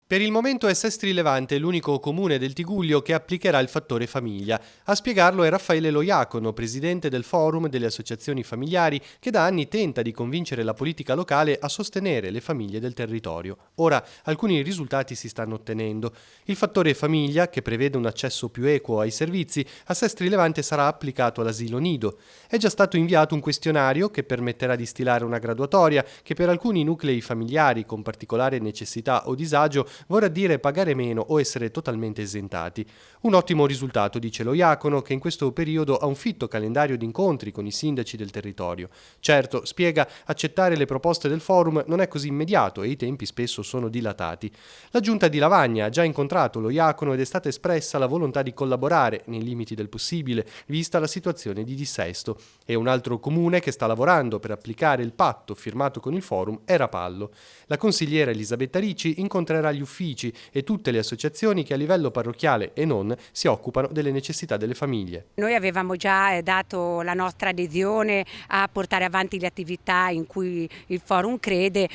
Per il momento è Sestri Levante l'unico comune del Tigullio che applicherà il fattore famiglia. A spiegarlo è Raffaele Loiacono, presidente del Forum delle associazioni familiari, che da anni tenta di convincere la politica locale a sostenere le famiglie del territorio. Ora, alcuni risultati si stanno ottenendo. Il fattore famiglia, che prevede un accesso più equo ai servizi, a Sestri Levante sarà applicato all'asilo nido. È già stato inviato un questionario che permetterà di stilare una graduatoria che per alcuni nuclei familiari con particolare necessità o disagio vorrà dire pagare meno o essere totalmente esentati. Un ottimo risultato, dice Loiacono, che in questo periodo ha un fitto calendario di incontri con i sindaci del territorio. Certo, spiega, accettare le proposte del forum non è così immediato e i tempi spesso sono dilatati. La giunta di Lavagna ha già incontrato Loiacono ed è stata espressa la volontà di collaborare, nei limiti del possibile, vista la situazione di dissesto. E un altro comune che sta lavorando per applicare il patto firmato con il forum è Rapallo. La consigliera Elisabetta Ricci incontrerà gli uffici e tutte le associazioni che a livello parrocchiale e non si occupano delle necessità delle famiglie. Noi avevamo già dato la nostra adesione a portare avanti le attività in cui il forum crede,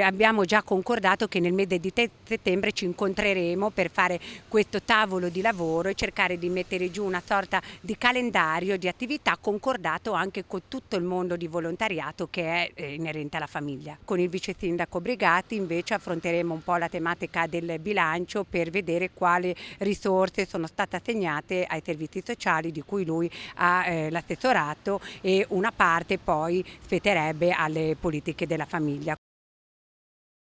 abbiamo già concordato che nel mese di settembre ci incontreremo per fare questo tavolo di lavoro e cercare di mettere giù una sorta di calendario di attività concordato anche con tutto il mondo di volontariato che è inerente alla famiglia. Con il vice sindaco Brigati invece affronteremo un po' la tematica del bilancio per vedere quali risorse sono state assegnate ai servizi sociali di cui lui ha l'assessorato, e una parte poi spetterebbe alle politiche della famiglia.